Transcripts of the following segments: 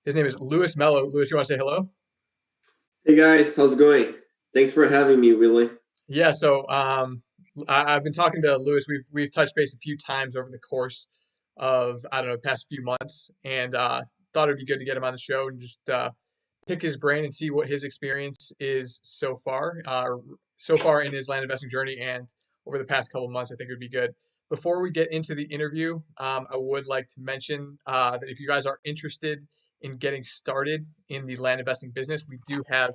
His name is Louis Melo. Louis, you want to say hello? Hey guys, how's it going? Thanks for having me, Willie. Yeah, I've been talking to Louis. We've touched base a few times over the course of I don't know the past few months, and thought it'd be good to get him on the show and just pick his brain and see what his experience is so far in his land investing journey and over the past couple of months. I think it would be good. Before we get into the interview, I would like to mention that if you guys are interested in getting started in the land investing business, we do have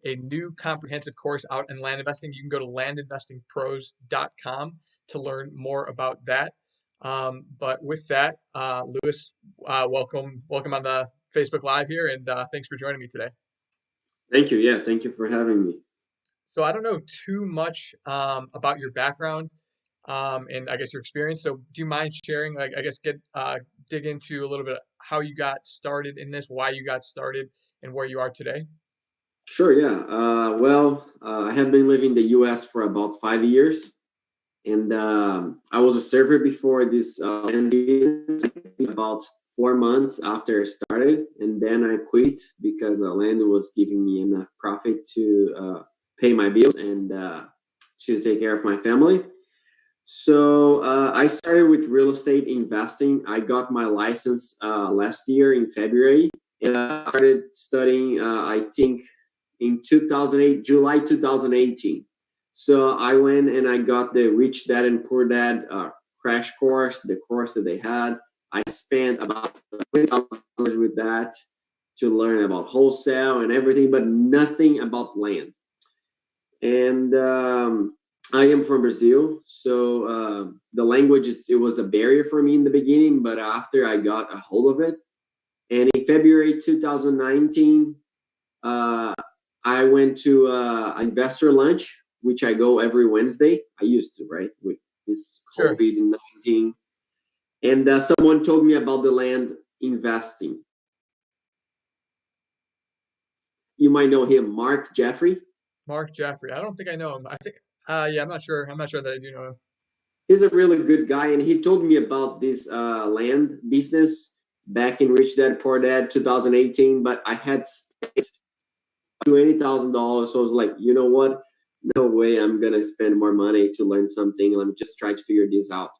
a new comprehensive course out in land investing. You can go to landinvestingpros.com to learn more about that. But with that, Lewis, welcome on the Facebook Live here, and thanks for joining me today. Thank you. Yeah, thank you for having me. So I don't know too much about your background and I guess your experience. So do you mind sharing, like, I guess dig into a little bit how you got started in this, why you got started, and where you are today? Sure, yeah. I have been living in the US for about 5 years, and I was a server before this about 4 months after I started, and then I quit because the land was giving me enough profit to pay my bills and to take care of my family. So I started with real estate investing. I got my license last year in February, and I started studying, I think, in 2008, July 2018. So I went and I got the Rich Dad and Poor Dad crash course, the course that they had. I spent about $20 with that to learn about wholesale and everything, but nothing about land. And I am from Brazil, so the language it was a barrier for me in the beginning, but after I got a hold of it, and in February 2019, I went to investor lunch, which I go every Wednesday. I used to, right, with this Sure. COVID-19, and someone told me about the land investing. You might know him, Mark Jeffrey. Mark Jeffrey. I don't think I know him. I think, yeah, I'm not sure. I'm not sure that I do know him. He's a really good guy, and he told me about this land business back in Rich Dad Poor Dad 2018. But I had spent $20,000, so I was like, you know what? No way, I'm gonna spend more money to learn something. Let me just try to figure this out.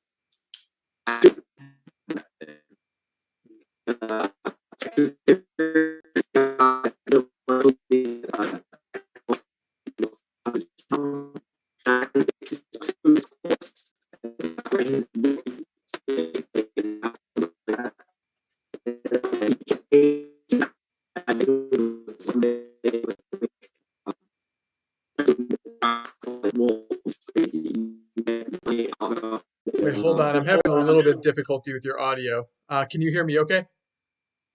Wait, hold on. I'm having a little bit of difficulty with your audio. Can you hear me okay?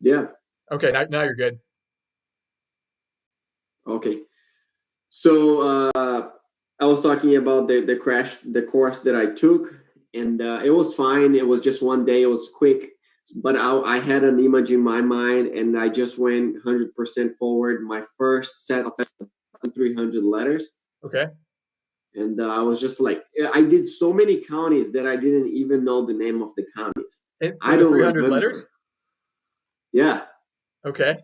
Yeah. Okay, now you're good. Okay. So I was talking about the course that I took, and it was fine. It was just one day. It was quick, but I had an image in my mind, and I just went 100% forward. My first set of 300 letters, Okay. and I was just like, I did so many counties that I didn't even know the name of the counties. And for I the don't 300 remember. letters? Yeah. Okay.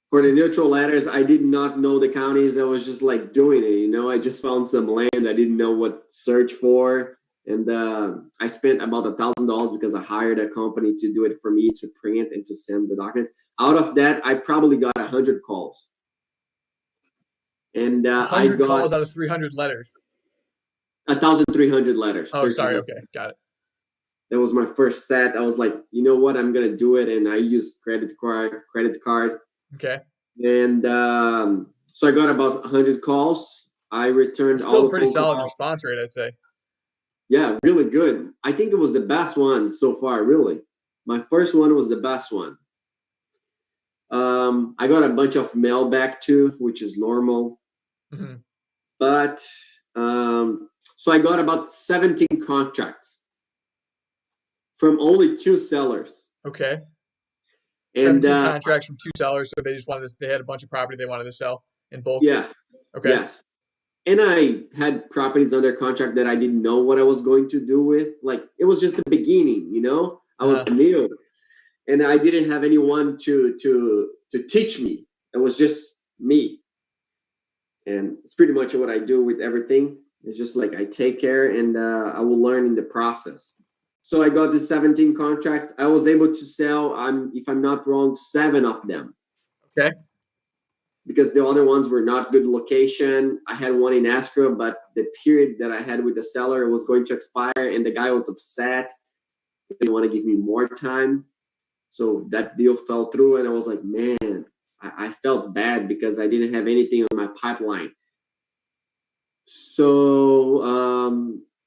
For the neutral letters, I did not know the counties. I was just like doing it, I just found some land. I didn't know what to search for, and I spent about $1,000 because I hired a company to do it for me, to print and to send the document. Out of that, I probably got 100 calls, and I 100 got calls out of 300 letters. 1,300 letters. Oh, sorry. Okay, got it. That was my first set. I was like, you know what, I'm gonna do it, and I used credit card. Okay. And so I got about 100 calls. I returned It's all still a the pretty phone solid calls. response rate, I'd say. Yeah, really good. I think it was the best one so far, really. My first one was the best one. I got a bunch of mail back too, which is normal. Hmm. But so I got about 17 contracts from only two sellers. Okay. And 17 contracts from two sellers, so they had a bunch of property they wanted to sell in bulk. yeah, Okay. yes. And I had properties under contract that I didn't know what I was going to do with. Like, it was just the beginning, I was new. and I didn't have anyone to teach me. It was just me, and it's pretty much what I do with everything. It's just like I take care, and I will learn in the process. So I got the 17 contracts. I was able to sell, if I'm not wrong, 7 of them. Okay. Because the other ones were not good location. I had one in escrow, but the period that I had with the seller was going to expire, and the guy was upset. He didn't want to give me more time. So that deal fell through, and I was like, man, I felt bad because I didn't have anything on my pipeline. So,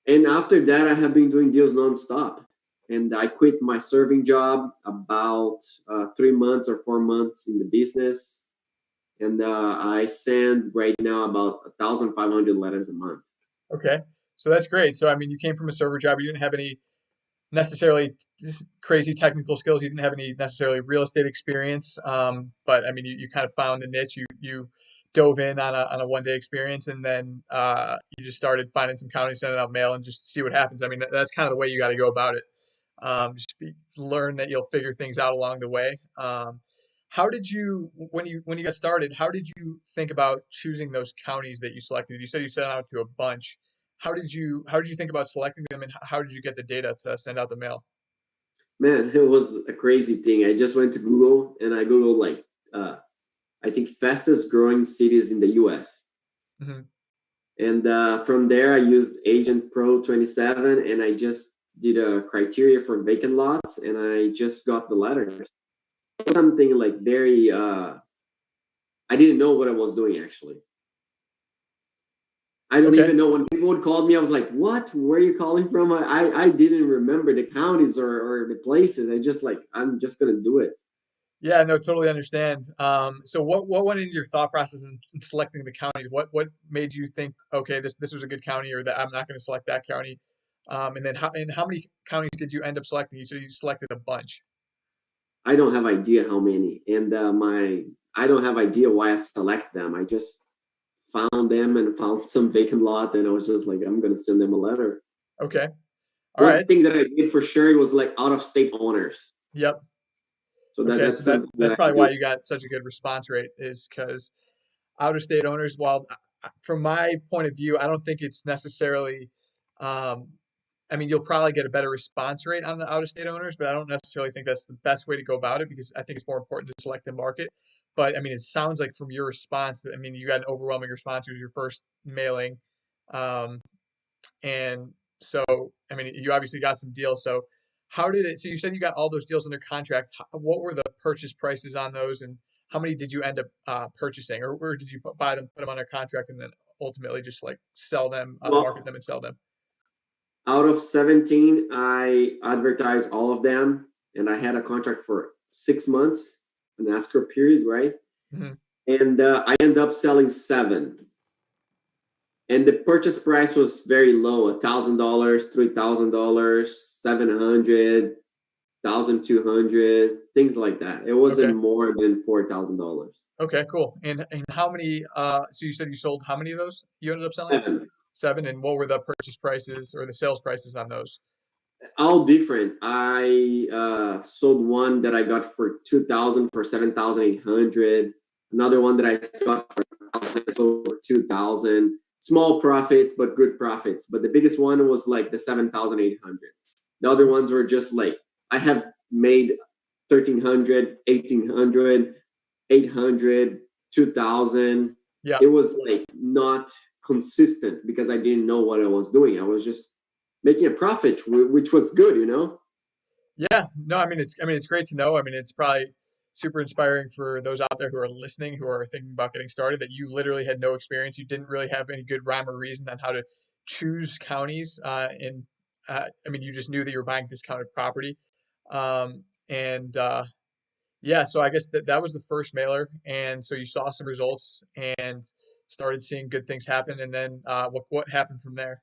and after that, I have been doing deals nonstop. And I quit my serving job about 3 months or 4 months in the business. And I send right now about 1,500 letters a month. Okay. So that's great. So I mean, you came from a server job. You didn't have any necessarily crazy technical skills. You didn't have any necessarily real estate experience. But I mean, you kind of found the niche. You dove in on a 1 day experience, and then you just started finding some counties, sending out mail, and just see what happens. I mean, that's kind of the way you got to go about it. Learn that you'll figure things out along the way. How did you, when you got started, how did you think about choosing those counties that you selected? You said you sent out to a bunch. How did you think about selecting them, and how did you get the data to send out the mail? Man, it was a crazy thing. I just went to Google and I Googled like, I think fastest growing cities in the US. Hmm. And from there, I used Agent Pro 27, and I just did a criteria for vacant lots, and I just got the letters. Something like very, I didn't know what I was doing actually. I don't Okay. even know, when people would call me, I was like, what? Where are you calling from? I didn't remember the counties or the places. I just like, I'm just going to do it. Yeah, no, totally understand. So what went into your thought process in selecting the counties? What made you think, okay, this was a good county, or that I'm not going to select that county? And then how many counties did you end up selecting? You said you selected a bunch. I don't have idea how many. And I don't have idea why I select them. I just found them and found some vacant lot, and I was just like, I'm going to send them a letter. Okay. All One right. thing that I did for sure was like out of state owners. Yep. So Okay. that's So that something that's that I probably do. why you got such a good response rate, is because out of state owners, while from my point of view, I don't think it's necessarily, um, I mean, you'll probably get a better response rate on the out of state owners, but I don't necessarily think that's the best way to go about it, because I think it's more important to select the market. But I mean, it sounds like from your response that, I mean, you got an overwhelming response. It was your first mailing. Um, and so, I mean, you obviously got some deals. So so you said you got all those deals under contract. What were the purchase prices on those, and how many did you end up purchasing, or did you buy them, put them under contract, and then ultimately just like sell them, market Well, them and sell them? out of 17, I advertised all of them, and I had a contract for 6 months, an escrow period, right? Hmm. And I ended up selling 7. And the purchase price was very low: $1,000, $3,000, 700, 1,200, things like that. It wasn't Okay. more than $4,000. Okay, cool. And how many, so you said you sold how many of those you ended up selling? 7. Seven. And what were the purchase prices or the sales prices on those? All different. I sold one that I got for 2,000 for 7,800. Another one that I got for 1,000, I sold for 2,000. Small profits, but good profits. But the biggest one was like the 7,800. The other ones were just like, I have made 1,300, 1,800, 800, 2,000. Yeah. It was like not consistent because I didn't know what I was doing. I was just making a profit, which was good, you know. Yeah, no, I mean it's great to know. I mean, it's probably super inspiring for those out there who are listening, who are thinking about getting started, that you literally had no experience. You didn't really have any good rhyme or reason on how to choose counties. And I mean, you just knew that you were buying discounted property. And yeah, so I guess that was the first mailer, and so you saw some results and started seeing good things happen. And then what happened from there?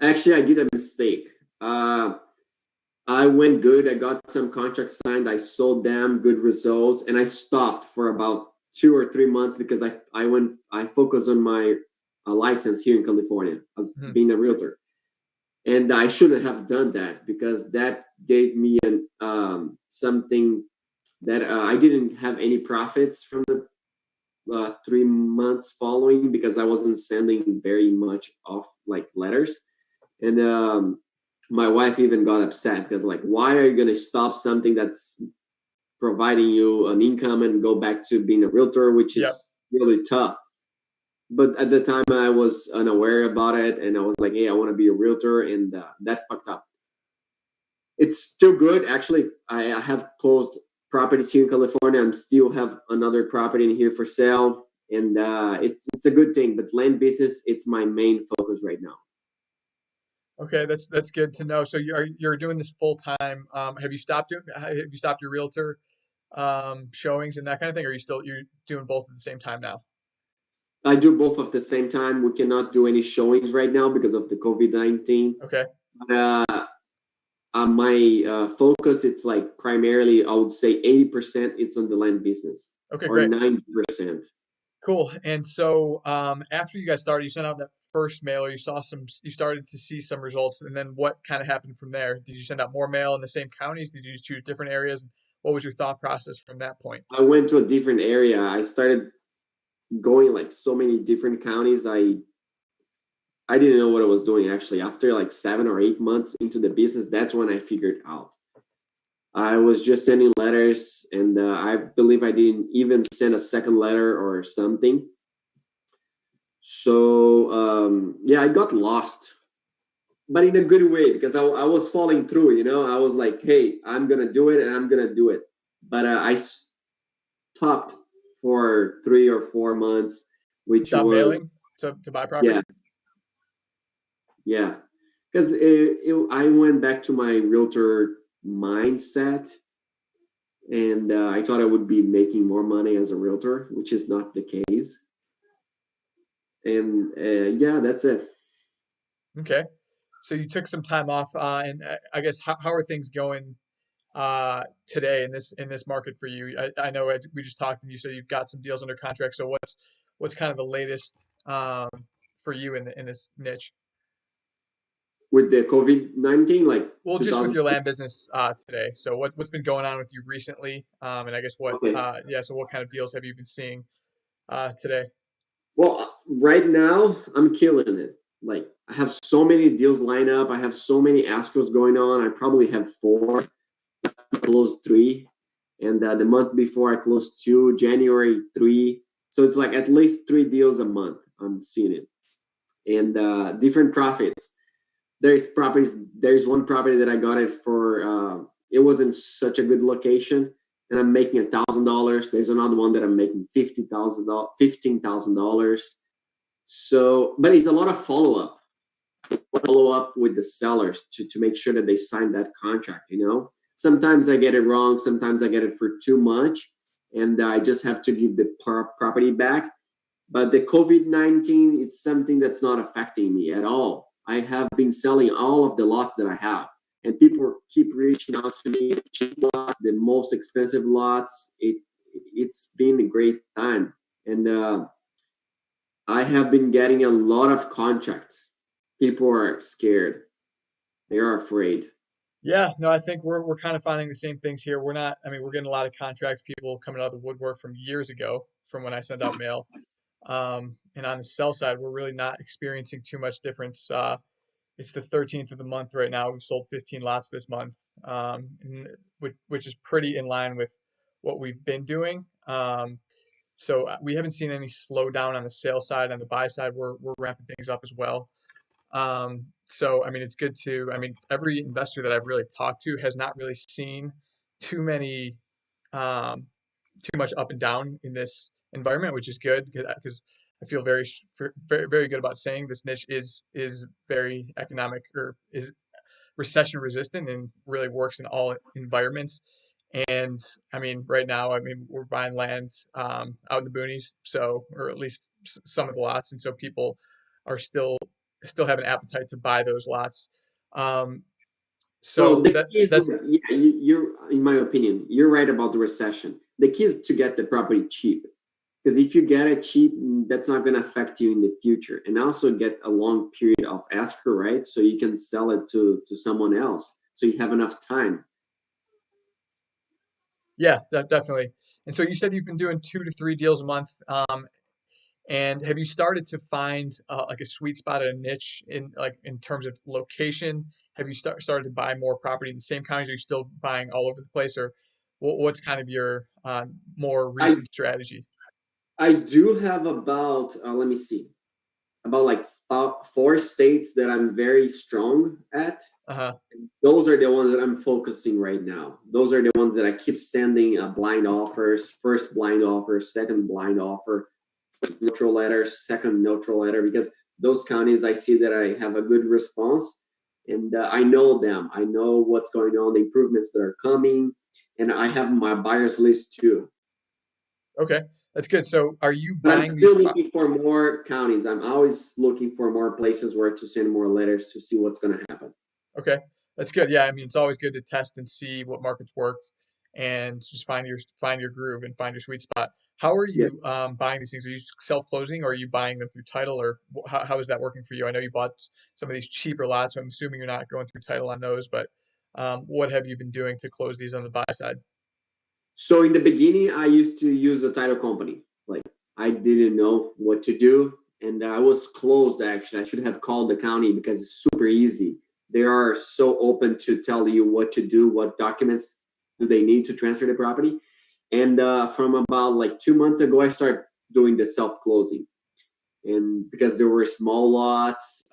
Actually, I did a mistake. Uh, I went good. I got some contracts signed. I sold them, good results, and I stopped for about 2 or 3 months because I focused on my license here in California as Mhm. being a realtor. and I shouldn't have done that because that gave me an something that I didn't have any profits from the 3 months following because I wasn't sending very much of like letters, and my wife even got upset because like, why are you going to stop something that's providing you an income and go back to being a realtor, which Yep. is really tough. But at the time, I was unaware about it, and I was like, "Hey, I want to be a realtor," and that fucked up. It's still good, actually. I have closed properties here in California. I'm still have another property in here for sale, and it's a good thing. But land business, it's my main focus right now. Okay, that's good to know. So you're doing this full time. Have you stopped your realtor showings and that kind of thing? Or you're doing both at the same time now? I do both at the same time. We cannot do any showings right now because of the COVID-19. Okay. But my focus, it's like primarily, I would say 80% it's on the land business Okay, or great. 90%. Cool. And so after you guys started, you sent out that first mailer, you started to see some results, and then what kind of happened from there? Did you send out more mail in the same counties? Did you choose different areas? What was your thought process from that point? I went to a different area. I started going like so many different counties. I didn't know what I was doing actually. After like 7 or 8 months into the business, that's when I figured out. I was just sending letters, and I believe I didn't even send a second letter or something. So yeah, I got lost, but in a good way because I was falling through. I was like, hey, I'm gonna do it, and I'm gonna do it. But I stopped for 3 or 4 months, You which stopped was, mailing to buy yeah, property? yeah, because I went back to my realtor mindset, and I thought I would be making more money as a realtor, which is not the case. And yeah, that's it. Okay. So you took some time off, and I guess how are things going today in this market for you? I know we just talked and you said you've got some deals under contract. So what's kind of the latest um, for you in this niche? With the COVID-19, like Well, just with 2000. your land business today. So what's been going on with you recently? And I guess Okay. yeah. So what kind of deals have you been seeing today? Well, right now I'm killing it. Like I have so many deals lined up. I have so many escrows going on. I probably have four. I closed three, and the month before I closed two. January three. So it's like at least 3 deals a month. I'm seeing it, and different profits. There's one property that I got it for. It was in such a good location, and I'm making $1,000. There's another one that I'm making $50,000, $15,000. So, but it's a lot of follow up with the sellers to make sure that they sign that contract. Sometimes I get it wrong. Sometimes I get it for too much, and I just have to give the property back. But the COVID-19, it's something that's not affecting me at all. I have been selling all of the lots that I have, and people keep reaching out to me. Cheap lots, the most expensive lots. It's been a great time, and I have been getting a lot of contracts. People are scared. They are afraid. Yeah, no, I think we're kind of finding the same things here. We're not, I mean, we're getting a lot of contracts, people coming out of the woodwork from years ago, from when I sent out mail. And on the sell side, we're really not experiencing too much difference. It's the 13th of the month right now. We've sold 15 lots this month, which is pretty in line with what we've been doing. So we haven't seen any slowdown on the sale side. On the buy side, we're ramping things up as well. So I mean, it's good to. I mean, every investor that I've really talked to has not really seen too many, um, too much up and down in this environment, which is good because I feel very very good about saying this niche is very economic or is recession resistant and really works in all environments. And I mean, right now, I mean, we're buying lands out in the boonies, so or at least some of the lots, and so people are still have an appetite to buy those lots. Um, Well, so the key is, that's yeah, you're, in my opinion, you're right about the recession. The key is to get the property cheap. Because if you get it cheap, that's not going to affect you in the future. And also get a long period of escrow, right? So you can sell it to someone else. So you have enough time. Yeah, that definitely. And so you said you've been doing 2 to 3 deals a month. And have you started to find like a sweet spot, a niche in like in terms of location? Have you started to buy more property in the same counties? Are you still buying all over the place, or what's kind of your more I recent strategy? I do have about let me see, about like 4 states that I'm very strong at. Uh-huh. Those are the ones that I'm focusing right now. Those are the ones that I keep sending blind offers, first blind offer, second blind offer, neutral letter, second neutral letter, because those counties I see that I have a good response, and I know them. I know what's going on, the improvements that are coming, and I have my buyers list too. Okay, that's good. So are you But I'm buying these still looking for more counties. I'm always looking for more places where to send more letters to see what's going to happen. Okay, that's good. Yeah, I mean, it's always good to test and see what markets work and just find your groove and find your sweet spot. How are Yeah. you buying these things? Are you self-closing or are you buying them through title or how is that working for you? I know you bought some of these cheaper lots, so I'm assuming you're not going through title on those, but what have you been doing to close these on the buy side? So in the beginning, I used to use a title company. Like I didn't know what to do, and I was closed. Actually, I should have called the county because it's super easy. They are so open to tell you what to do, what documents do they need to transfer the property. And from about like 2 months ago, I started doing the self closing. And because there were small lots,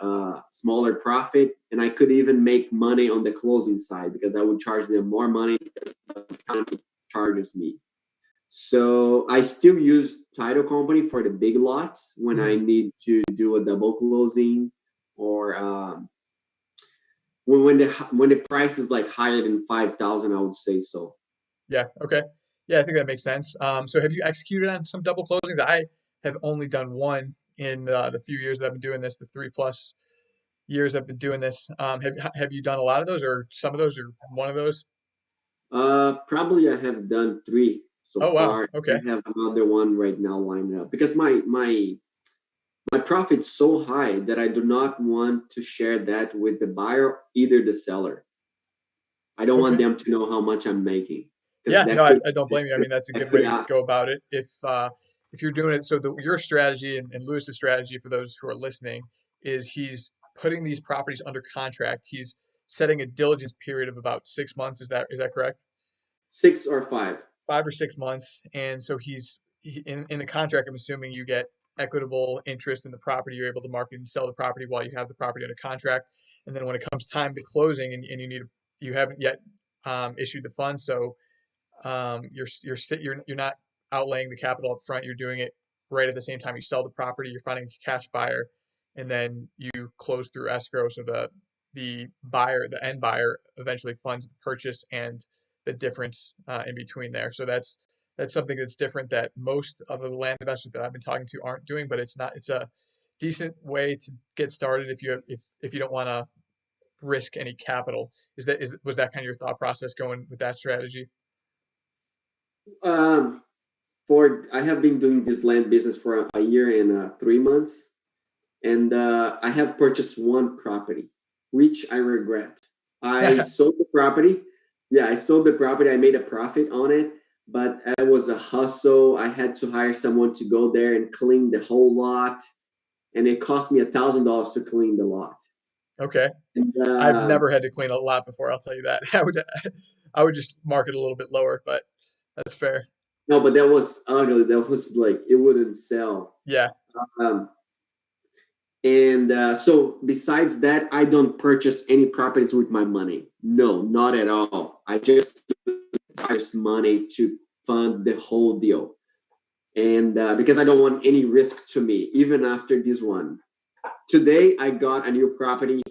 smaller profit, and I could even make money on the closing side because I would charge them more money than the county charges me. So I still use title company for the big lots when I Mhm. need to do a double closing, or when the price is like higher than 5,000, I would say so. Yeah, okay. Yeah, I think that makes sense. So have you executed on some double closings? I have only done one in the few years that I've been doing this, the 3+ years I've been doing this. Have you done a lot of those, or some of those, or one of those? Probably I have done 3 so Oh wow. far. Okay. I have another one right now lined up because my profit's so high that I do not want to share that with the buyer, either the seller. I don't want Okay. them to know how much I'm making because Yeah. No, that I, could I don't blame you. I mean, that's a that good could way to go about it. If you're doing it, so your strategy and Lewis's strategy for those who are listening is he's putting these properties under contract. He's setting a diligence period of about 6 months. Is that correct? 6 or 5. 5 or 6 months, and so in the contract. I'm assuming you get equitable interest in the property. You're able to market and sell the property while you have the property under contract, and then when it comes time to closing, and you haven't yet issued the funds, so you're not outlaying the capital up front. You're doing it right at the same time you sell the property. You're finding a cash buyer, and then you close through escrow. So the end buyer, eventually funds the purchase and the difference in between there. So that's something that's different that most of the land investors that I've been talking to aren't doing. But it's a decent way to get started if you don't want to risk any capital. Was that kind of your thought process going with that strategy? Um, for I have been doing this land business for a year and 3 months, and I have purchased one property, which I regret. I sold the property. Yeah, I sold the property. I made a profit on it, but it was a hustle. I had to hire someone to go there and clean the whole lot, and it cost me $1,000 to clean the lot. Okay. And I've never had to clean a lot before, I'll tell you that. I would just mark it a little bit lower, but that's fair. no, but that was ugly. That was like it wouldn't sell. Yeah. Um, And so, besides that, I don't purchase any properties with my money. No, not at all. I just use money to fund the whole deal. And because I don't want any risk to me, even after this one. Today, I got a new property,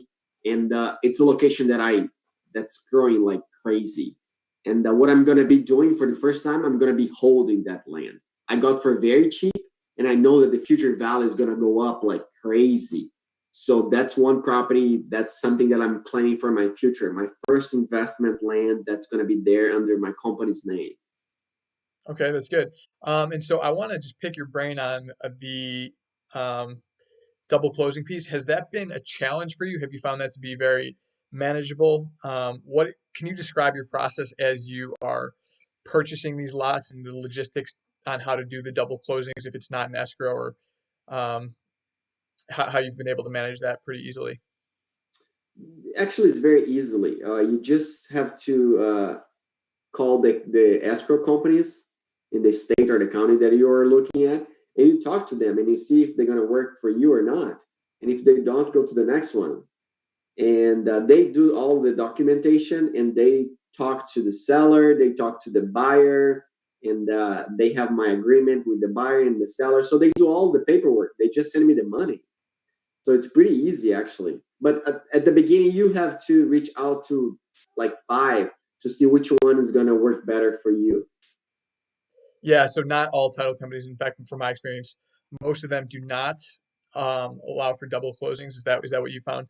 and it's a location that's growing like crazy. And what I'm gonna be doing for the first time, I'm gonna be holding that land. I got for very cheap, and I know that the future value is gonna go up like crazy. So that's one property. That's something that I'm planning for my future. My first investment land that's gonna be there under my company's name. Okay, that's good. And so I want to just pick your brain on the um, double closing piece. Has that been a challenge for you? Have you found that to be very manageable? What can you describe your process as you are purchasing these lots and the logistics on how to do the double closings if it's not an escrow, or um, how you've been able to manage that pretty easily? Actually, it's very easily. You just have to call the escrow companies in the state or the county that you are looking at, and you talk to them and you see if they're going to work for you or not. And if they don't, go to the next one. And they do all the documentation, and they talk to the seller, they talk to the buyer, and they have my agreement with the buyer and the seller. So they do all the paperwork. They just send me the money. So it's pretty easy actually. But at the beginning, you have to reach out to like five to see which one is going to work better for you. Yeah, so not all title companies, in fact, from my experience, most of them do not allow for double closings. Is that what you found?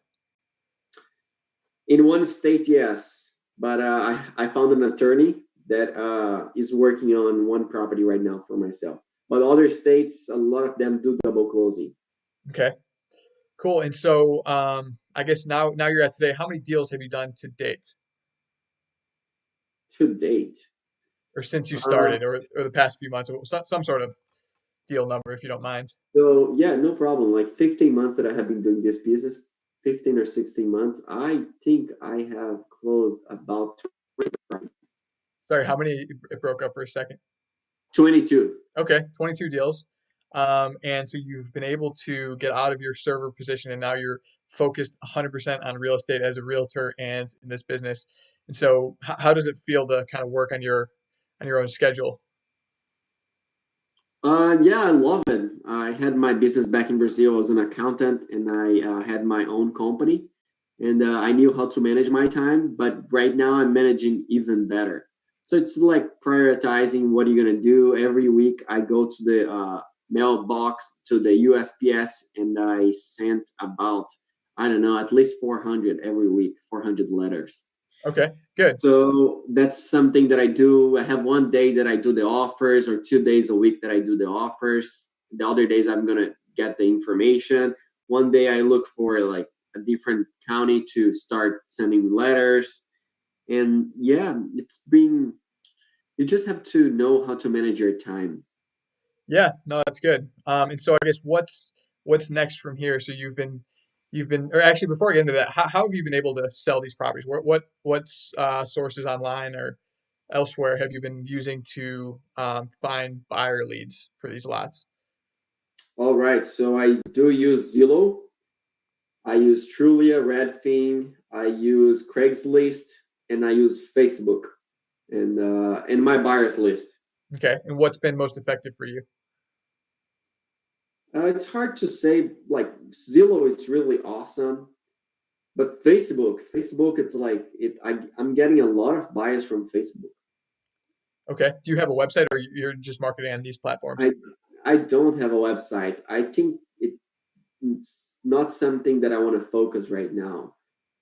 In one state, yes, but I found an attorney that is working on one property right now for myself. But other states, a lot of them do double closing. Okay, cool. And so I guess now you're at today. How many deals have you done to date, To date. or since you Uh, started, or the past few months, or some sort of deal number, if you don't mind? so yeah, no problem. Like 15 months that I have been doing this business, 15 or 16 months, I think I have closed about Sorry, how many? It broke up for a second. 22. Okay, 22 deals. And so you've been able to get out of your server position, and now you're focused 100% on real estate as a realtor and in this business. And so how does it feel to kind of work on your own schedule? Yeah, I love it. I had my business back in Brazil. I was an accountant, and I had my own company, and I knew how to manage my time. But right now, I'm managing even better. So it's like prioritizing what you're gonna do every week. I go to the mailbox to the USPS, and I send about, I don't know, at least 400 every week, 400 letters. Okay, good. So that's something that I do. I have one day that I do the offers, or 2 days a week that I do the offers. The other days I'm gonna get the information. One day I look for like a different county to start sending letters. And yeah, it's been, you just have to know how to manage your time. Yeah, no, that's good. And so I guess what's next from here? So or actually before I get into that, how have you been able to sell these properties? What's sources online or elsewhere have you been using to find buyer leads for these lots? All right, so I do use Zillow. I use Trulia, Redfin. I use Craigslist, and I use Facebook and my buyers list. Okay, and what's been most effective for you? It's hard to say. Like Zillow is really awesome, but Facebook, it's like it. I'm getting a lot of buyers from Facebook. Okay, do you have a website, or you're just marketing on these platforms? I I don't have a website. I think it's not something that I want to focus right now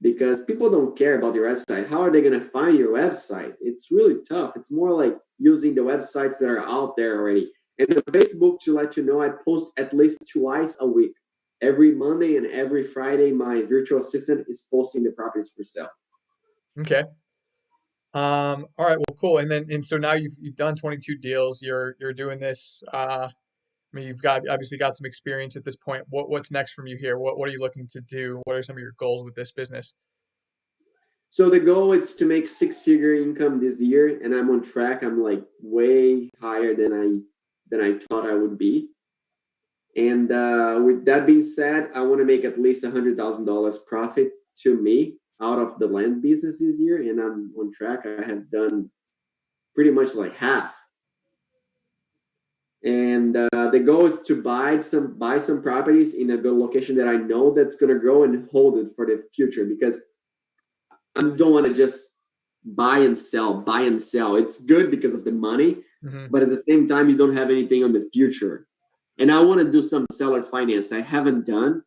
because people don't care about your website. How are they going to find your website? It's really tough. It's more like using the websites that are out there already. And the Facebook, to let you know, I post at least twice a week. Every Monday and every Friday, my virtual assistant is posting the properties for sale. Okay. All right, well, cool. And so now you've done 22 deals. You're doing this. I mean, you've got obviously got some experience at this point. What's next from you here? What are you looking to do? What are some of your goals with this business? So the goal is to make six-figure income this year, and I'm on track. I'm like way higher than I thought I would be. And with that being said, I want to make at least $100,000 profit to me out of the land business this year, and I'm on track. I have done pretty much like half. And the goal is to buy some properties in a good location that I know that's gonna grow and hold it for the future because I don't want to just buy and sell, buy and sell. It's good because of the money, Hmm. but at the same time, you don't have anything on the future. And I want to do some seller finance. I haven't done.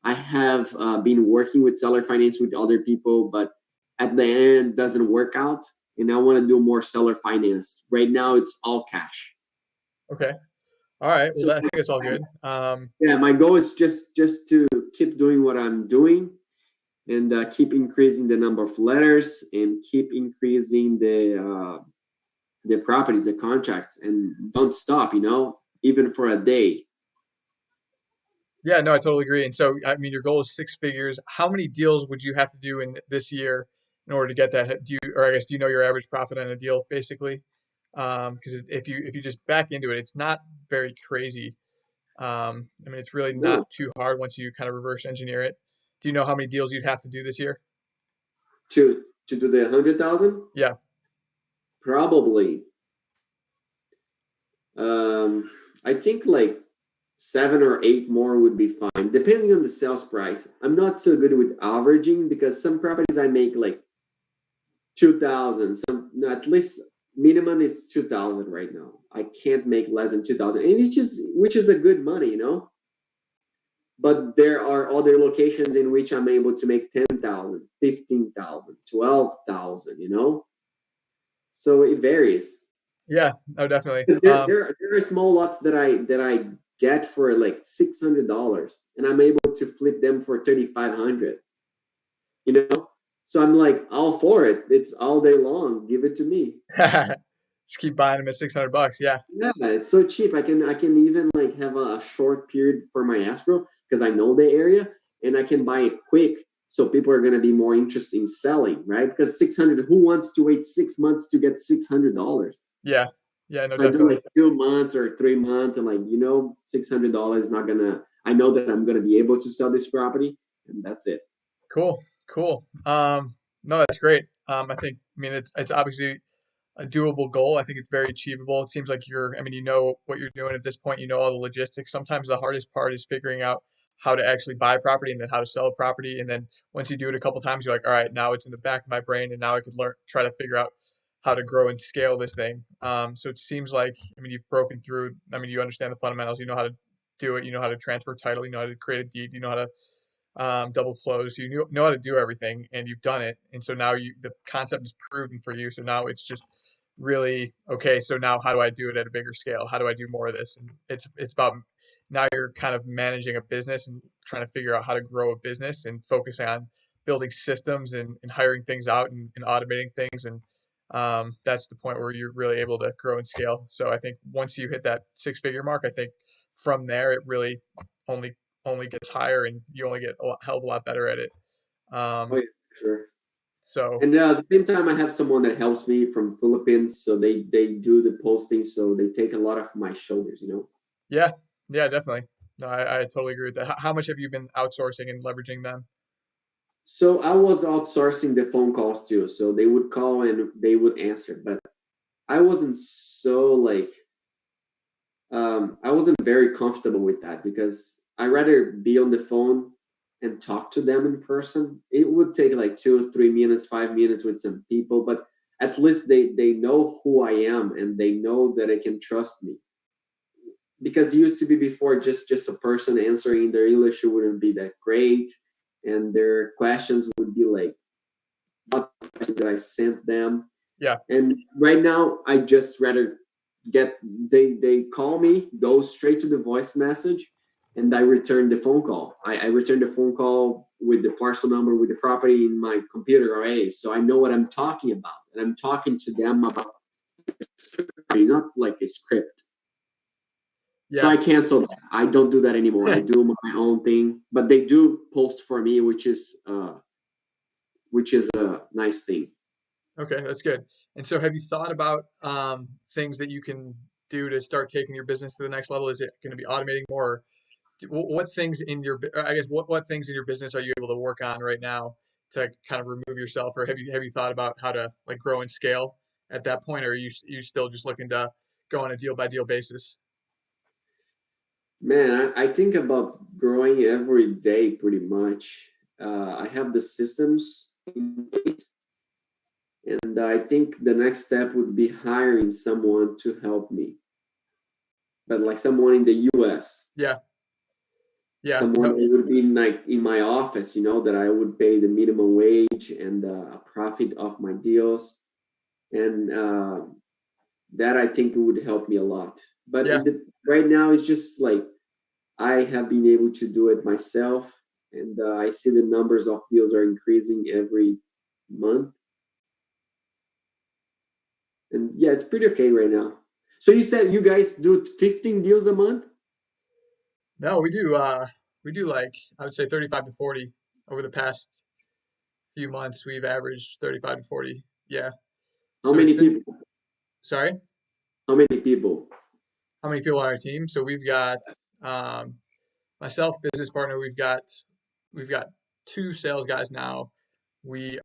I have been working with seller finance with other people, but at the end, doesn't work out. and I want to do more seller finance. Right now, it's all cash. Okay. All right. Well, So I think it's all good. yeah, my goal is just to keep doing what I'm doing, and keep increasing the number of letters, and keep increasing the properties, the contracts, and don't stop. Even for a day. Yeah, no, I totally agree. And so, I mean, your goal is six figures. How many deals would you have to do in this year in order to get that? Or I guess, do you know your average profit on a deal, basically? Because if you just back into it, it's not very crazy. I mean, it's really No, not too hard once you kind of reverse engineer it. Do you know how many deals you'd have to do this year? to do the 100,000, Yeah. probably. I think like 7 or 8 more would be fine, depending on the sales price. I'm not so good with averaging because some properties I make like 2,000. Some no, at least minimum is 2,000 right now. I can't make less than 2,000, and which is a good money. But there are other locations in which I'm able to make 10,000, 15,000, 12,000. So it varies. Yeah. Oh, definitely. There are small lots that I get for like $600, and I'm able to flip them for 3,500. You know, so I'm like all for it. It's all day long. Give it to me. Just keep buying them at $600. Yeah. Yeah, it's so cheap. I can even like have a short period for my escrow because I know the area, and I can buy it quick. So people are gonna be more interested in selling, right? Because 600, who wants to wait 6 months to get $600? Yeah. Yeah. No, So I do definitely. like 2 months or 3 months, and like $600 is not gonna. I know that I'm gonna be able to sell this property, and that's it. Cool. Cool. No, that's great. I mean, it's obviously a doable goal. I think it's very achievable. It seems like I mean, you know what you're doing at this point. You know all the logistics. Sometimes the hardest part is figuring out how to actually buy property and then how to sell a property. And then once you do it a couple times, you're like, all right, now it's in the back of my brain, and now I could try to figure out how to grow and scale this thing. So it seems like, I mean, you've broken through. I mean, you understand the fundamentals. You know how to do it. You know how to transfer title. You know how to create a deed. You know how to double close. You know how to do everything, and you've done it. And so now the concept is proven for you. So now it's just really okay. So now how do I do it at a bigger scale? How do I do more of this? And it's about now you're kind of managing a business and trying to figure out how to grow a business and focus on building systems and hiring things out and automating things. And that's the point where you're really able to grow and scale. So I think once you hit that six-figure mark, I think from there it really only only gets higher, and you only get hell of a lot better at it. Oh Um, yeah, sure. so And at the same time, I have someone that helps me from Philippines, so they do the posting, so they take a lot of my shoulders. yeah, yeah, definitely. No, I totally agree with that. How much have you been outsourcing and leveraging them? So I was outsourcing the phone calls too. So they would call and they would answer, but I wasn't so like I wasn't very comfortable with that because I rather be on the phone and talk to them in person. It would take like 2 or 3 minutes, 5 minutes with some people, but at least they know who I am and they know that they can trust me. Because it used to be before just a person answering, their English wouldn't be that great, and their questions would be like not the questions that I sent them. Yeah, And right now, I just rather get they call me, go straight to the voice message, and I return the phone call. I return the phone call with the parcel number, with the property in my computer already, so I know what I'm talking about, and I'm talking to them about not like a script. So yeah, I cancel that. I don't do that anymore. I do my own thing, but they do post for me, which is a nice thing. okay, that's good. And so, have you thought about things that you can do to start taking your business to the next level? Is it going to be automating more? Or what things in I guess what things in your business are you able to work on right now to kind of remove yourself, or have you thought about how to like grow and scale at that point, or are you still just looking to go on a deal by deal basis? Man, I think about growing every day pretty much. I have the systems in place, and I think the next step would be hiring someone to help me, but like someone in the US, Yeah, yeah, someone no, that would be like in my office, that I would pay the minimum wage and a profit of my deals. and that I think would help me a lot. But Yeah. right now, it's just like I have been able to do it myself, and I see the numbers of deals are increasing every month, and yeah, it's pretty okay right now. So you said you guys do 15 deals a month? No, we do like I would say 35 to 40 over the past few months. We've averaged 35 to 40. Yeah. How So it's many been people? sorry, How many people? how many people on our team? So we've got um myself, business partner, we've got two sales guys now.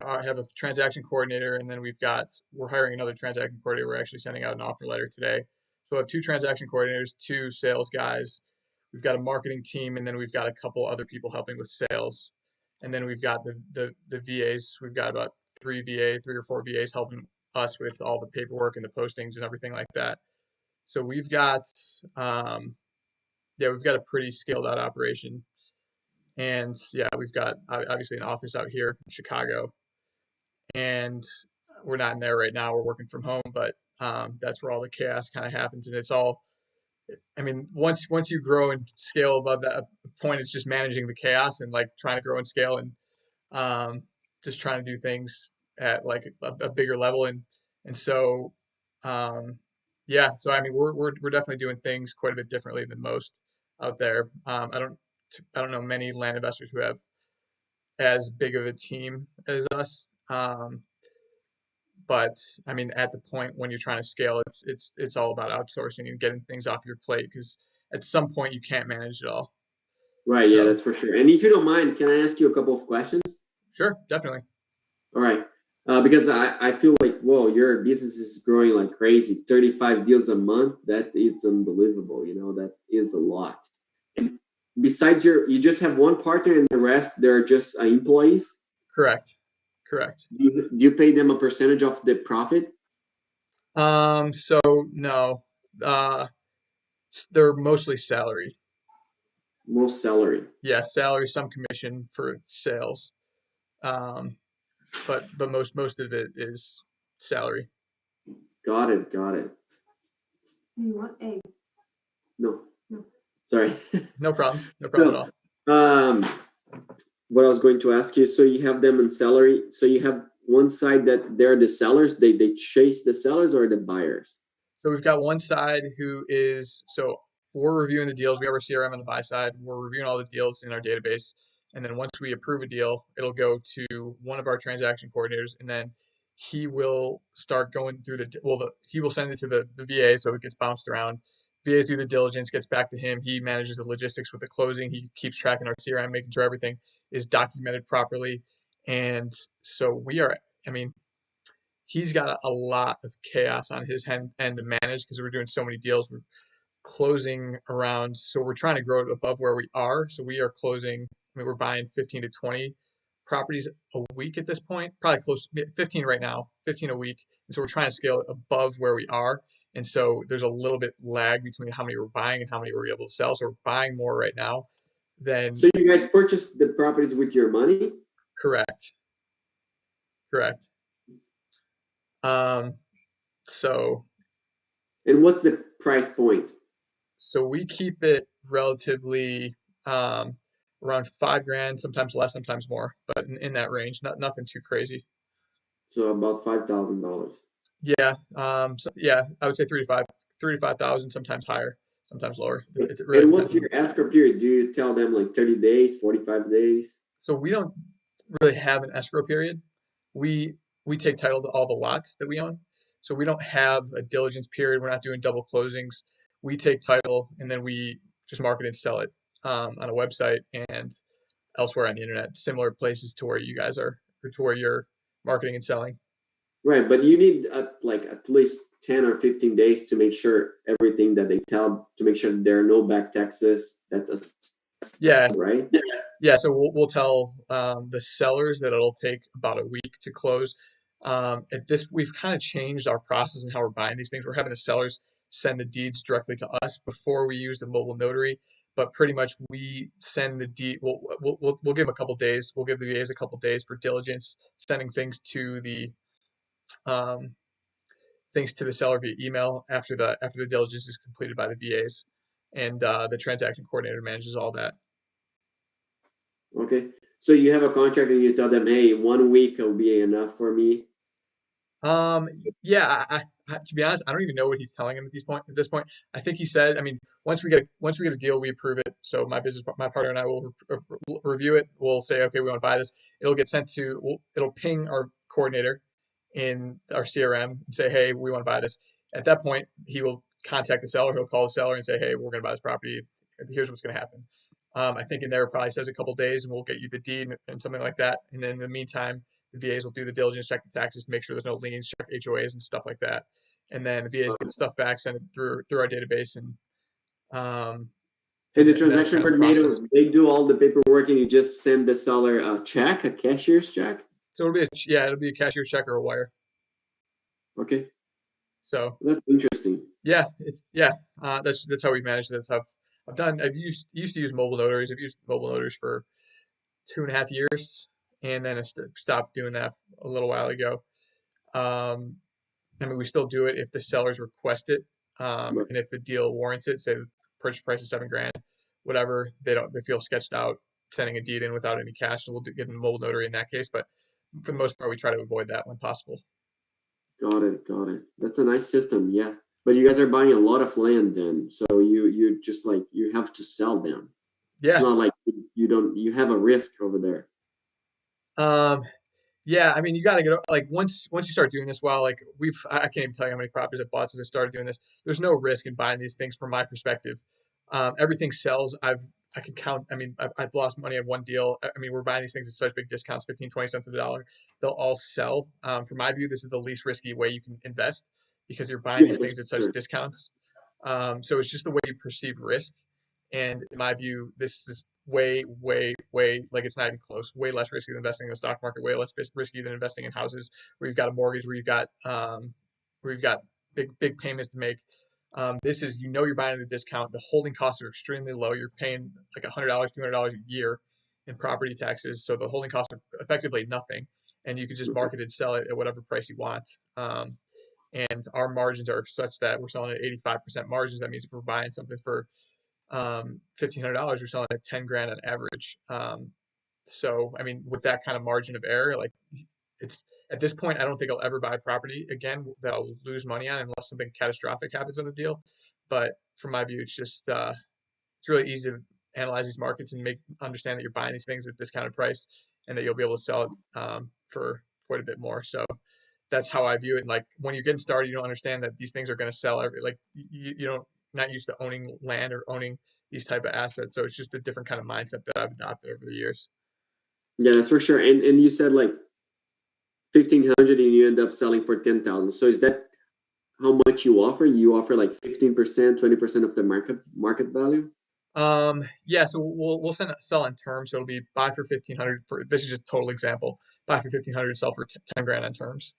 Have a transaction coordinator, and then we're hiring another transaction coordinator. We're actually sending out an offer letter today. So I have two transaction coordinators, two sales guys. We've got a marketing team, and then we've got a couple other people helping with sales. And then we've got the VAs. We've got about three or four VAs helping us with all the paperwork and the postings and everything like that. So um, we've got a pretty scaled out operation. And yeah, we've got obviously an office out here in Chicago, and we're not in there right now. We're working from home, but that's where all the chaos kind of happens. And it's all, I mean, once you grow and scale above that point, it's just managing the chaos and like trying to grow and scale and um, just trying to do things at like a bigger level. And so um, yeah, so I mean, we're definitely doing things quite a bit differently than most out there. I don't know many land investors who have as big of a team as us. But I mean, at the point when you're trying to scale, it's all about outsourcing and getting things off your plate because at some point you can't manage it all. Right, yeah, So that's for sure. And if you don't mind, can I ask you a couple of questions? sure, definitely. All right. Because I feel like, whoa, your business is growing like crazy. 35 deals a month, that is unbelievable. That is a lot. And besides you just have one partner and the rest, they're just employees. Correct. Correct. Do you pay them a percentage of the profit? So no, uh, they're mostly salary. Most salary. Yeah, salary, some commission for sales. Um, but most of it is salary. Got it. Got it. You want egg? No, No. sorry. No problem. No problem So, at all. what I was going to ask you, so you have them in salary. So you have one side that they're the sellers, they chase the sellers or the buyers? So we've got one side who is so we're reviewing the deals. We have our CRM on the buy side. We're reviewing all the deals in our database, and then once we approve a deal, it'll go to one of our transaction coordinators, and then he will start going through he will send it to the VA, so it gets bounced around. VAs do the diligence, gets back to him. He manages the logistics with the closing. He keeps tracking our CRM, making sure everything is documented properly. And so I mean, he's got a lot of chaos on his end to manage because we're doing so many deals. We're closing around, so we're trying to grow it above where we are. So we are closing, I mean, we're buying 15 to 20 properties a week at this point, probably close 15 right now, 15 a week. And so we're trying to scale it above where we are. And so there's a little bit lag between how many we're buying and how many we're able to sell. So we're buying more right now than So you guys purchased the properties with your money? correct. Correct. Um, so And what's the price point? So we keep it relatively um, around 5 grand, sometimes less, sometimes more, but in that range, nothing too crazy. So about $5,000. Yeah, yeah, I would say 3 to 5,000, sometimes higher, sometimes lower. It really And depends what's on. your escrow period? Do you tell them like 30 days, 45 days? So we don't really have an escrow period. We we take title to all the lots that we own. So we don't have a diligence period. We're not doing double closings. We take title and then we just market and sell it on a website and elsewhere on the internet, similar places to where you guys are, or to where you're marketing and selling. Right, but you need like at least 10 or 15 days to make sure everything that they tell, to make sure there are no back taxes. That's Yeah, right. yeah. So we'll tell the sellers that it'll take about a week to close. At this, we've kind of changed our process and how we're buying these things. We're having the sellers send the deeds directly to us before we use the mobile notary. But pretty much we send the deed. We'll give them a couple days. We'll give the VAs a couple days for diligence, sending things to the um, things to the seller via email after the diligence is completed by the VAs, and the transaction coordinator manages all that. Okay. So you have a contract and you tell them, hey, 1 week will be enough for me. Yeah, to be honest, I don't even know what he's telling him at this point. I think he said, I mean, once we get a deal, we approve it. So my partner and I will review it. We'll say, okay, we want to buy this. It'll get sent it'll ping our coordinator in our CRM and say, hey, we want to buy this. At that point, he will contact the seller. He'll call the seller and say, hey, we're going to buy this property. Here's what's going to happen. I think in there it probably says a couple days, and we'll get you the deed and something like that. And then in the meantime, the VAs will do the diligence, check the taxes, to make sure there's no liens, check HOAs and stuff like that. And then the VAs get the stuff back, send it through our database, and And the that's transaction kind of the coordinator, process. they do all the paperwork, and you just send the seller a check, a cashier's check. So it'll be a cashier's check or a wire. Okay, So that's interesting. yeah, that's how we manage it. That's how I've used to use mobile notaries. I've used mobile notaries for 2.5 years, and then I stopped doing that a little while ago. I mean, we still do it if the sellers request it, Right. and if the deal warrants it. Say the purchase price is $7,000, whatever. They feel sketched out sending a deed in without any cash, so we'll get a mobile notary in that case. But for the most part, we try to avoid that when possible. Got it. That's a nice system, yeah. But you guys are buying a lot of land then, so you just like you have to sell them. It's Yeah. not like you have a risk over there. Yeah, I mean, you got to get like once you start doing this, well, like I can't even tell you how many properties I've bought since I started doing this. There's no risk in buying these things from my perspective. Everything sells. I can count. I mean, I've lost money on one deal. I mean, we're buying these things at such big discounts, 15, 20 cents on the dollar. They'll all sell. From my view, this is the least risky way you can invest because you're buying Yeah, these that's things at such sure. discounts. So it's just the way you perceive risk. And in my view, this is way, way, way, like it's not even close, way less risky than investing in the stock market, way less risky than investing in houses where you've got a mortgage, where you've got big payments to make. This is, you're buying at a discount. The holding costs are extremely low. You're paying like $100, $200 a year in property taxes. So the holding costs are effectively nothing. And you can just market it, sell it at whatever price you want. And our margins are such that we're selling at 85% margins. That means if we're buying something for $1,500, we're selling at 10 grand on average. So I mean, with that kind of margin of error, like it's at this point, I don't think I'll ever buy a property again that I'll lose money on unless something catastrophic happens on the deal. But from my view, it's just it's really easy to analyze these markets and understand that you're buying these things at discounted price and that you'll be able to sell it for quite a bit more. So that's how I view it. And like when you're getting started, you don't understand that these things are going to sell you don't not used to owning land or owning these type of assets. So it's just a different kind of mindset that I've adopted over the years. Yeah, that's for sure. And you said like 1,500 and you end up selling for 10,000. So is that how much you offer? You offer like 15%, 20% of the market value? Yeah, so we'll sell in terms. So it'll be buy for 1,500 for, this is just total example, buy for 1,500, sell for 10 grand on terms.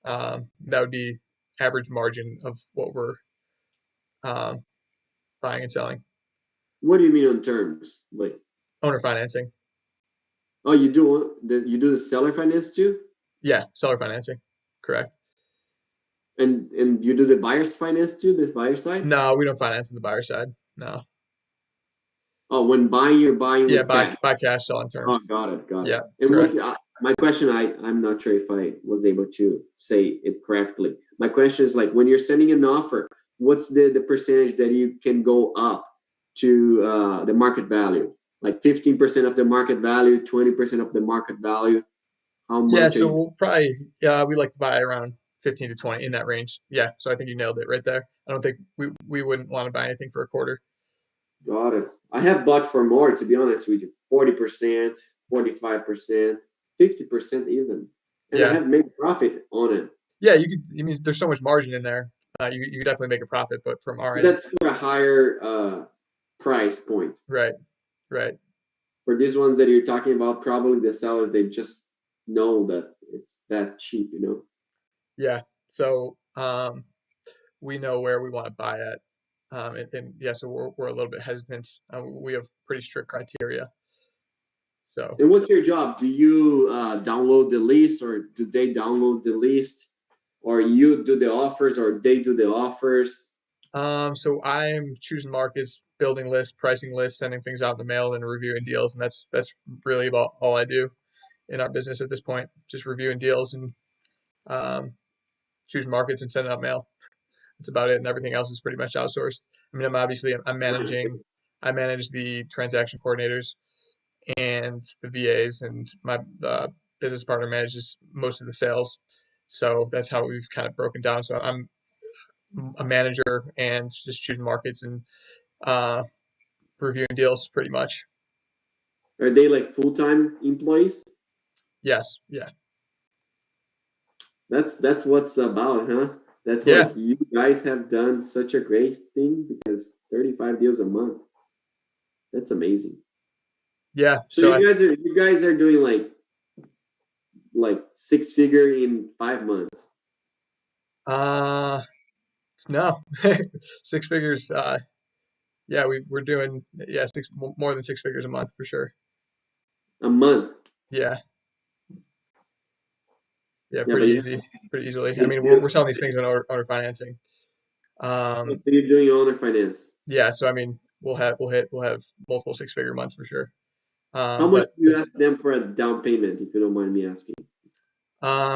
That would be average margin of what we're buying and selling. What do you mean on terms? Wait. Owner financing. Oh, you do the seller finance too? Yeah, seller financing. Correct. And you do the buyer's finance too, the buyer side? No, we don't finance on the buyer side. No. Oh, when buying, you're buying Yeah, with cash. buy cash, sell on terms. Oh, got it. Yeah, And correct. my question, I'm not sure if I was able to say it correctly. My question is like, when you're sending an offer, what's the percentage that you can go up to the market value? Like 15% of the market value, 20% of the market value? How Yeah, much are so you? we'll probably we like to buy around 15 to 20 in that range. Yeah, so I think you nailed it right there. I don't think we wouldn't want to buy anything for a quarter. Got it. I have bought for more, to be honest with you. 40%, 45%, 50% even. And I Yeah. have made profit on it. Yeah, you could. I mean, there's so much margin in there. You could definitely make a profit, but from our end, That's for a higher price point. right, right. For these ones that you're talking about, probably the sellers, they just know that it's that cheap, you know? Yeah. So we know where we want to buy at, and yeah, so we're a little bit hesitant. We have pretty strict criteria. So And what's your job? Do you download the list or do they download the list? or you do the offers, or they do the offers? So I'm choosing markets, building lists, pricing lists, sending things out in the mail, and reviewing deals, and that's really about all I do in our business at this point. Just reviewing deals and um, choosing markets and sending out mail. That's about it, and everything else is pretty much outsourced. I mean, I'm Nice. I manage the transaction coordinators and the VAs, and my business partner manages most of the sales. So that's how we've kind of broken down. So I'm a manager and just choosing markets and uh, reviewing deals pretty much. Are they like full-time employees? Yes. Yeah. That's what's about, huh? That's Yeah. like you guys have done such a great thing, because 35 deals a month. That's amazing. Yeah. So you guys are doing like six figure in 5 months. No, six figures. Yeah, we're doing more than six figures a month for sure. A month. Yeah. Yeah, Yeah, but pretty easily. I you mean, we're just, selling these things on owner financing. so you're doing owner finance. Yeah, so I mean, we'll have multiple six figure months for sure. How much But do you ask them for a down payment, if you don't mind me asking?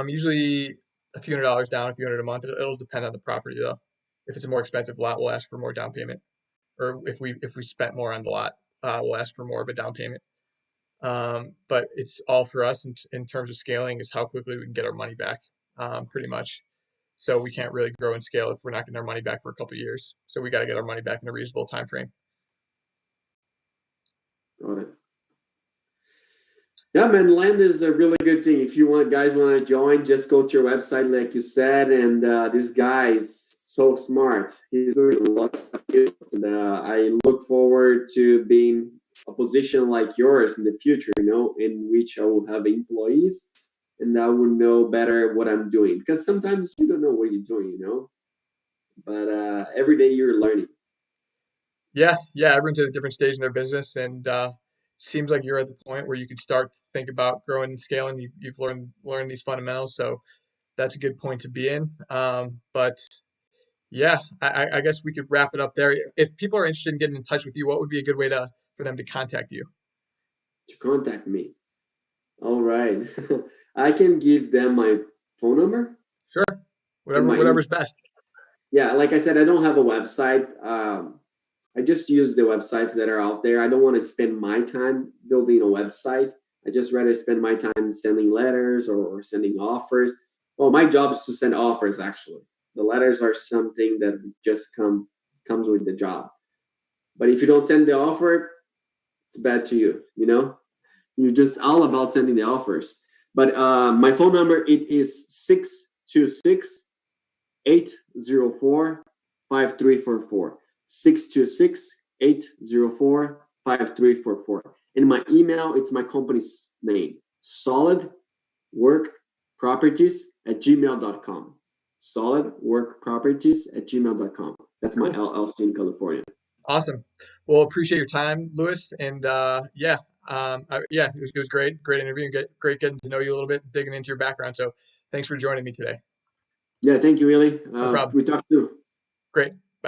usually a few $100s down, a few hundred a month. It'll depend on the property though. If it's a more expensive lot, we'll ask for more down payment, or if we spent more on the lot, we'll ask for more of a down payment. But it's all for us in terms of scaling is how quickly we can get our money back, pretty much. So we can't really grow and scale if we're not getting our money back for a couple of years. So we got to get our money back in a reasonable time frame. Got it. Yeah, man, land is a really good thing. If you guys want to join, just go to your website, like you said. And this guy is so smart. He's doing a lot of deals, and I look forward to being a position like yours in the future. In which I will have employees, and I will know better what I'm doing. Because sometimes you don't know what you're doing. But every day you're learning. Yeah, everyone's at a different stage in their business, and seems like you're at the point where you could start to think about growing and scaling. You've learned these fundamentals, so that's a good point to be in. But yeah, I guess we could wrap it up there. If people are interested in getting in touch with you, what would be a good way for them to contact you? To contact me. All right. I can give them my phone number Sure, and my whatever's best. Yeah, like I said, I don't have a website. I just use the websites that are out there. I don't want to spend my time building a website. I just rather spend my time sending letters or sending offers. Well, my job is to send offers, actually. The letters are something that just comes with the job. But if you don't send the offer, it's bad to you. You're just all about sending the offers. But my phone number, it is 626 804 5344. 626-804-5344. And my email, it's my company's name, solidworkproperties@gmail.com. solidworkproperties@gmail.com. That's my LLC in California. Awesome. Well, appreciate your time, Louis. And it was great interview, and great getting to know you a little bit, digging into your background. So thanks for joining me today. Yeah, thank you, Willie. No problem. We talked too. Great.